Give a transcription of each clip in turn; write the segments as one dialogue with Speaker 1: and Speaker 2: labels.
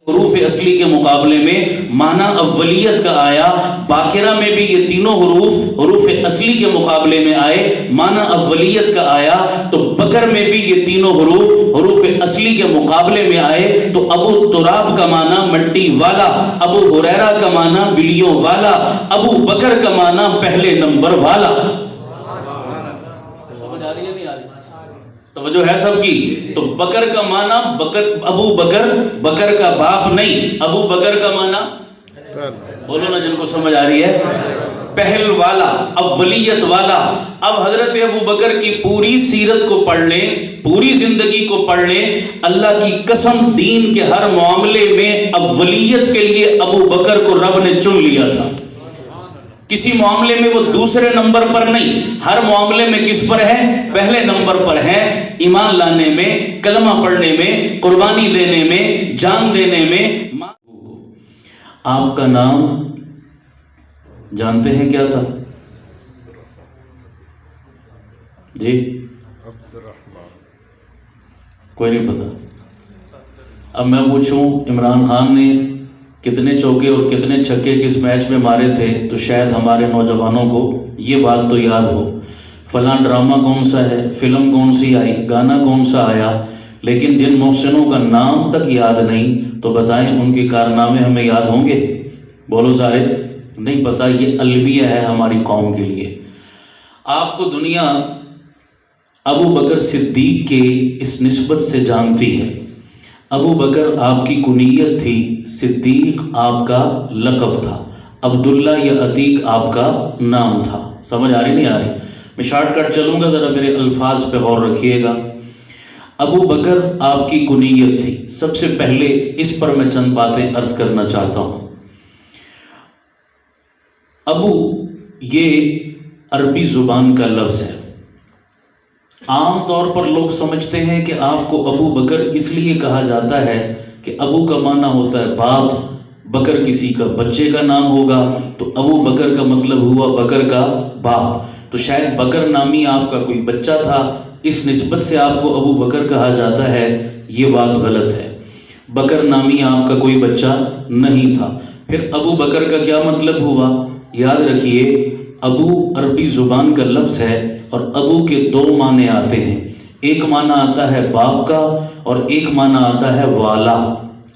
Speaker 1: حروف اصلی کے مقابلے میں معنی اولیت کا آیا، باقرہ میں بھی یہ تینوں حروف اصلی کے مقابلے میں آئے، معنی اولیت کا آیا، تو بکر میں بھی یہ تینوں حروف اصلی کے مقابلے میں آئے، تو ابو تراب کا معنی مٹی والا، ابو ہریرہ کا معنی بلیوں والا، ابو بکر کا معنی پہلے نمبر والا۔ سمجھ آ رہی ہے نہیں آ رہی؟ توجہ ہے سب کی؟ تو بکر کا معنی ابو بکر کا باپ نہیں، ابو بکر کا معنی بولو نا جن کو سمجھ آ رہی ہے، پہل والا، اولیت والا۔ اب حضرت ابو بکر کی پوری سیرت کو پڑھ لیں، پوری زندگی کو پڑھ لیں، اللہ کی قسم دین کے ہر معاملے میں اولیت کے لیے ابو بکر کو رب نے چن لیا تھا۔ کسی معاملے میں وہ دوسرے نمبر پر نہیں، ہر معاملے میں کس پر ہے؟ پہلے نمبر پر ہے۔ ایمان لانے میں، کلمہ پڑھنے میں، قربانی دینے میں، جان دینے میں۔ آپ کا نام جانتے ہیں کیا تھا؟ جی کوئی نہیں پتا؟ اب میں پوچھوں عمران خان نے کتنے چوکے اور کتنے چھکے کس میچ میں مارے تھے، تو شاید ہمارے نوجوانوں کو یہ بات تو یاد ہو، فلاں ڈرامہ کون سا ہے، فلم کون سی آئی، گانا کون سا آیا، لیکن جن محسنوں کا نام تک یاد نہیں، تو بتائیں ان کے کارنامے ہمیں یاد ہوں گے؟ بولو سارے نہیں پتا۔ یہ المیہ ہے ہماری قوم کے لیے۔ آپ کو دنیا ابو بکر صدیق کے اس نسبت سے جانتی ہے۔ ابو بکر آپ کی کنیت تھی، صدیق آپ کا لقب تھا، عبداللہ یا عتیق آپ کا نام تھا۔ سمجھ آ رہی نہیں آ رہی؟ میں شارٹ کٹ چلوں گا، ذرا میرے الفاظ پہ غور رکھیے گا۔ ابو بکر آپ کی کنیت تھی۔ سب سے پہلے اس پر میں چند باتیں عرض کرنا چاہتا ہوں۔ ابو یہ عربی زبان کا لفظ ہے۔ عام طور پر لوگ سمجھتے ہیں کہ آپ کو ابو بکر اس لیے کہا جاتا ہے کہ ابو کا معنی ہوتا ہے باپ، بکر کسی کا بچے کا نام ہوگا، تو ابو بکر کا مطلب ہوا بکر کا باپ، تو شاید بکر نامی آپ کا کوئی بچہ تھا، اس نسبت سے آپ کو ابو بکر کہا جاتا ہے۔ یہ بات غلط ہے، بکر نامی آپ کا کوئی بچہ نہیں تھا۔ پھر ابو بکر کا کیا مطلب ہوا؟ یاد رکھیے، ابو عربی زبان کا لفظ ہے اور ابو کے دو معنی آتے ہیں، ایک معنی آتا ہے باپ کا اور ایک معنی آتا ہے والا۔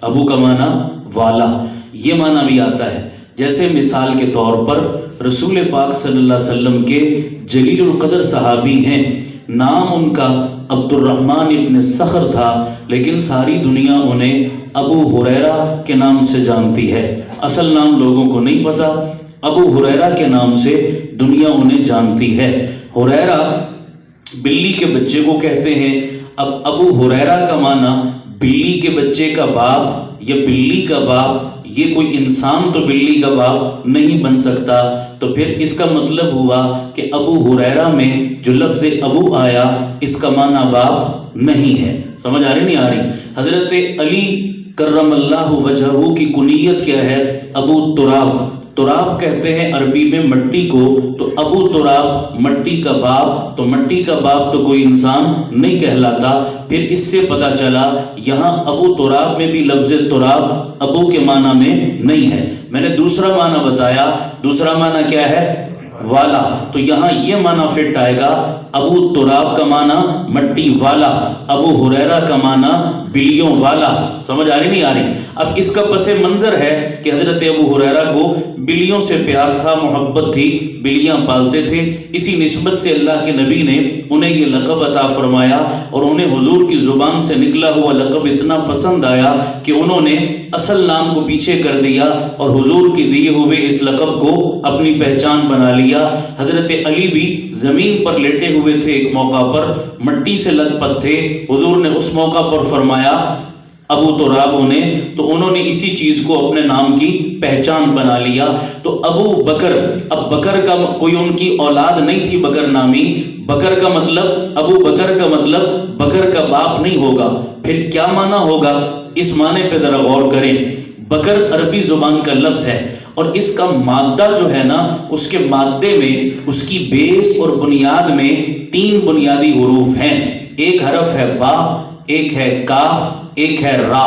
Speaker 1: ابو کا معنی والا، یہ معنی بھی آتا ہے۔ جیسے مثال کے طور پر رسول پاک صلی اللہ علیہ وسلم کے جلیل القدر صحابی ہیں، نام ان کا عبد الرحمن ابن صخر تھا، لیکن ساری دنیا انہیں ابو ہریرہ کے نام سے جانتی ہے۔ اصل نام لوگوں کو نہیں پتا، ابو ہریرہ کے نام سے دنیا انہیں جانتی ہے۔ ہریرہ بلی کے بچے کو کہتے ہیں۔ اب ابو ہریرہ کا معنی بلی کے بچے کا باپ یا بلی کا باپ، یہ کوئی انسان تو بلی کا باپ نہیں بن سکتا، تو پھر اس کا مطلب ہوا کہ ابو ہریرہ میں جو لفظ ابو آیا اس کا معنی باپ نہیں ہے۔ سمجھ آ رہی نہیں آ رہی؟ حضرت علی کرم اللہ وجہہ کی کنیت کیا ہے؟ ابو تراب۔ تراب کہتے ہیں عربی میں مٹی کو، تو ابو تراب مٹی کا باپ، تو مٹی کا باپ تو کوئی انسان نہیں کہلاتا۔ پھر اس سے پتہ چلا یہاں ابو تراب میں بھی لفظ تراب ابو کے معنی میں نہیں ہے۔ میں نے دوسرا معنی بتایا، دوسرا معنی کیا ہے؟ والا، تو یہاں یہ معنی فٹ آئے گا، ابو تراب کا معنی مٹی والا، ابو ہریرہ کا معنی بلیوں والا۔ سمجھ آ رہی نہیں آ رہی؟ اب اس کا پس منظر ہے کہ حضرت ابو ہریرہ کو بلیوں سے پیار تھا، محبت تھی، بلیاں پالتے تھے، اسی نسبت سے اللہ کے نبی نے انہیں یہ لقب عطا فرمایا، اور انہیں حضور کی زبان سے نکلا ہوا لقب اتنا پسند آیا کہ انہوں نے اصل نام کو پیچھے کر دیا اور حضور کے دیے ہوئے اس لقب کو اپنی پہچان بنا لیا۔ حضرت علی بھی زمین پر لیٹے ہوئے تھے، ایک موقع پر مٹی سے لت پت تھے، حضور نے اس موقع پر فرمایا ابو تراب انہیں، تو انہوں نے اسی چیز کو اپنے نام کی پہچان بنا لیا۔ تو ابو بکر، اب بکر کا کوئی ان کی اولاد نہیں تھی بکر نامی، بکر کا مطلب، ابو بکر کا مطلب بکر کا باپ نہیں ہوگا، پھر کیا معنی ہوگا؟ اس معنی پہ ذرا غور کریں۔ بکر عربی زبان کا لفظ ہے، اور اس کا مادہ جو ہے نا، اس کے مادے میں، اس کی بیس اور بنیاد میں 3 بنیادی حروف ہیں۔ ایک حرف ہے با، ایک ہے کاف، ایک ہے را۔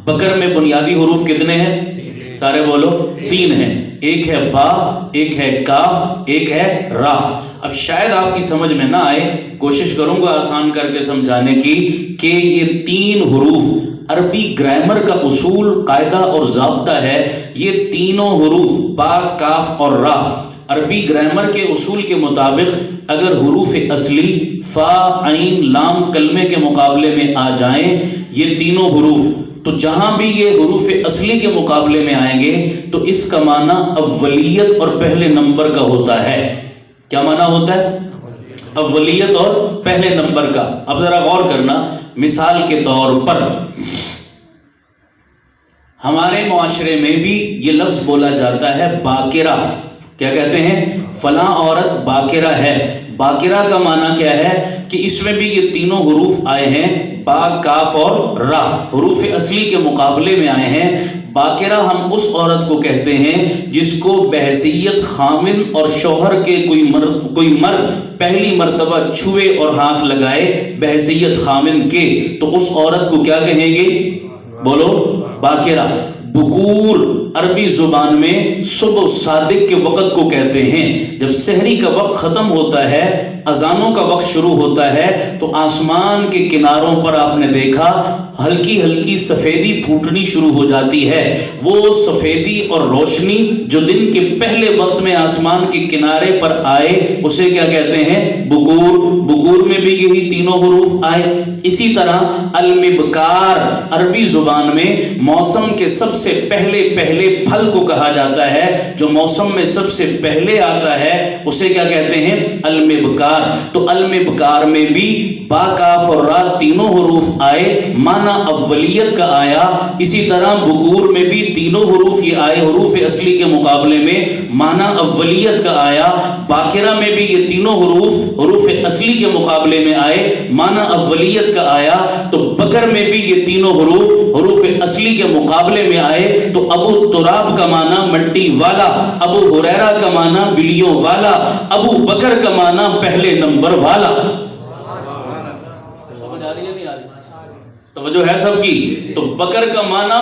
Speaker 1: بکر میں بنیادی حروف کتنے ہیں؟ سارے بولو 3 ہیں. ایک ہے با، ایک ہے کاف، ایک ہے را. اب شاید آپ کی سمجھ میں نہ آئے، کوشش کروں گا آسان کر کے سمجھانے کی، کہ یہ 3 حروف عربی گرامر کا اصول، قاعدہ اور ضابطہ ہے. یہ تینوں حروف با، کاف اور را عربی گرامر کے اصول کے مطابق اگر حروف اصلی فا، عین، لام کلمے کے مقابلے میں آ جائیں، یہ تینوں حروف، تو جہاں بھی یہ حروف اصلی کے مقابلے میں آئیں گے تو اس کا معنی اولیت اور پہلے نمبر کا ہوتا ہے. کیا معنی ہوتا ہے؟ اولیت اور پہلے نمبر کا. اب ذرا غور کرنا، مثال کے طور پر ہمارے معاشرے میں بھی یہ لفظ بولا جاتا ہے باکرہ. کیا کہتے ہیں؟ فلاں عورت باکرہ ہے. باکرہ کا معنی کیا ہے؟ کہ اس میں بھی یہ تینوں حروف آئے ہیں، با، کاف اور را، حروف اصلی کے مقابلے میں آئے ہیں. باکرہ ہم اس عورت کو کہتے ہیں جس کو بحیثیت خامن اور شوہر کے کوئی مرد پہلی مرتبہ چھوئے اور ہاتھ لگائے بحیثیت خامن کے، تو اس عورت کو کیا کہیں گے؟ بولو، باکرہ. بکور عربی زبان میں صبح صادق کے وقت کو کہتے ہیں. جب سحری کا وقت ختم ہوتا ہے، اذانوں کا وقت شروع ہوتا ہے، تو آسمان کے کناروں پر آپ نے دیکھا ہلکی ہلکی سفیدی پھوٹنی شروع ہو جاتی ہے. وہ سفیدی اور روشنی جو دن کے پہلے وقت میں آسمان کے کنارے پر آئے اسے کیا کہتے ہیں؟ بکور. بکور میں بھی یہی تینوں حروف آئے. اسی طرح المبکار عربی زبان میں موسم کے سب سے پہلے پھل کو کہا جاتا ہے. جو موسم میں سب سے پہلے آتا ہے اسے کیا کہتے ہیں؟ المبکار. تو المبکار میں بھی با، کاف اور را تینوں حروف آئے، معنی اولیت کا آیا. اسی طرح بکور میں بھی تینوں حروف یہ آئے حروف اصلی کے مقابلے میں، معنی اولیت کا آیا. باکرہ میں بھی یہ تینوں حروف اصلی کے مقابلے میں آئے، معنی اولیت کا آیا. تو بکر میں بھی یہ تینوں حروف اصلی کے مقابلے میں آئے. تو ابو تراب کا معنی مٹی والا، ابو ہریرہ کا معنی بلیوں والا، ابو بکر کا معنی پہلے نمبر والا. سمجھ آ رہی ہے نہیں آ رہی؟ توجہ ہے سب کی؟ تو بکر کا معنی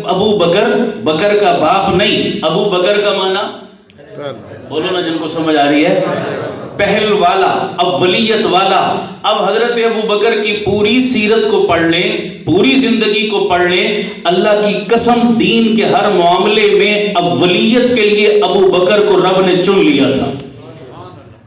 Speaker 1: ابو بکر، بکر کا باپ نہیں، ابو بکر کا معنی، بولو نا جن کو سمجھ آ رہی ہے، پہل والا، اولیت والا. اب حضرت ابو بکر کی پوری سیرت کو پڑھ لیں، پوری زندگی کو پڑھ لیں، اللہ کی قسم دین کے ہر معاملے میں اولیت کے لیے ابو بکر کو رب نے چن لیا تھا.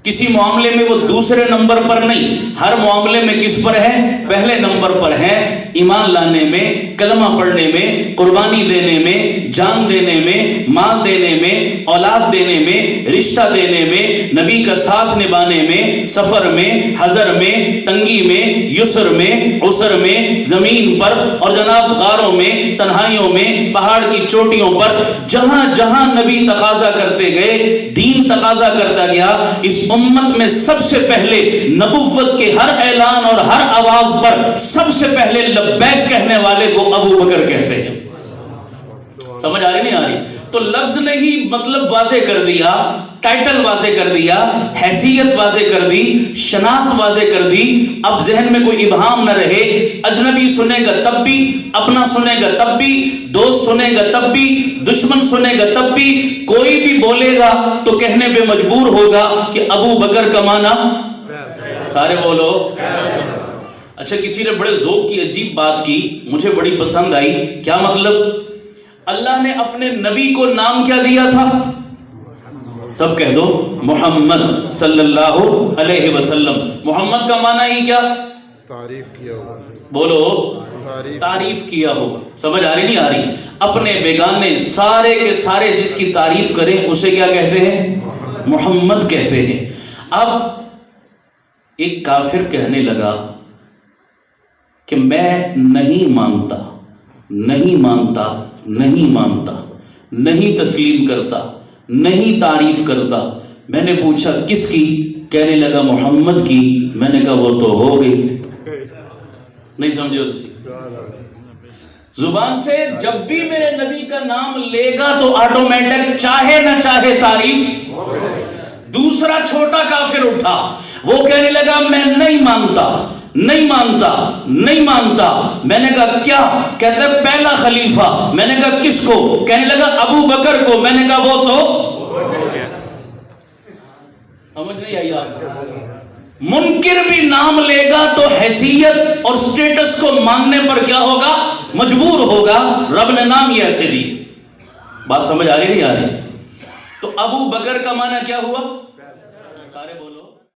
Speaker 1: کسی معاملے میں وہ دوسرے نمبر پر نہیں، ہر معاملے میں کس پر ہے؟ پہلے نمبر پر ہے. ایمان لانے میں، کلمہ پڑھنے میں، قربانی دینے میں، جان دینے میں، مال دینے میں، اولاد دینے میں، رشتہ دینے میں، نبی کا ساتھ نبھانے میں، سفر میں، حضر میں، تنگی میں، یسر میں، عسر میں، زمین پر اور جناب غاروں میں، تنہائیوں میں، پہاڑ کی چوٹیوں پر، جہاں جہاں نبی تقاضا کرتے گئے، دین تقاضا کرتا گیا. اس امت میں سب سے پہلے نبوت کے ہر اعلان اور ہر آواز پر سب سے پہلے لبیک کہنے والے کو ابو بکر کہتے ہیں. سمجھ آ رہی نہیں آ رہی؟ تو لفظ نے ہی مطلب واضح کر دیا، ٹائٹل واضح کر دیا، حیثیت واضح کر دی، شناخت واضح کر دی. اب ذہن میں کوئی ابہام نہ رہے. اجنبی سنے گا تب بھی، اپنا سنے گا تب بھی، دوست سنے گا تب بھی، دشمن سنے گا تب بھی، کوئی بھی بولے گا تو کہنے پہ مجبور ہوگا کہ ابو بکر کا معنی، سارے بولو. اچھا، کسی نے بڑے ذوق کی عجیب بات کی، مجھے بڑی پسند آئی. کیا مطلب؟ اللہ نے اپنے نبی کو نام کیا دیا تھا؟ سب کہہ دو، محمد صلی اللہ علیہ وسلم. محمد کا معنی ہی کیا؟
Speaker 2: تعریف کیا ہوگا.
Speaker 1: بولو، تعریف کیا ہوگا. سمجھ آ رہی نہیں آ رہی؟ اپنے بیگانے سارے کے سارے جس کی تعریف کریں اسے کیا کہتے ہیں؟ محمد کہتے ہیں. اب ایک کافر کہنے لگا کہ میں نہیں مانتا، نہیں مانتا، نہیں مانتا، نہیں تسلیم کرتا، نہیں تعریف کرتا. میں نے پوچھا کس کی؟ کہنے لگا محمد کی. میں نے کہا وہ تو ہو گئی. نہیں سمجھو؟ زبان سے جب بھی میرے نبی کا نام لے گا تو آٹومیٹک چاہے نہ چاہے تعریف. دوسرا چھوٹا کافر اٹھا، وہ کہنے لگا میں نہیں مانتا، نہیں مانتا نہیں مانتا. میں نے کہا کیا؟ کہتا ہے پہلا خلیفہ. میں نے کہا کس کو؟ کہنے لگا ابو بکر کو. میں نے کہا وہ تو سمجھ نہیں آئی آپ کو؟ منکر بھی نام لے گا تو حیثیت اور سٹیٹس کو ماننے پر کیا ہوگا؟ مجبور ہوگا. رب نے نام ہی ایسے دی. بات سمجھ آ رہی نہیں آ رہی؟ تو ابو بکر کا معنی کیا ہوا؟ سارے بولو.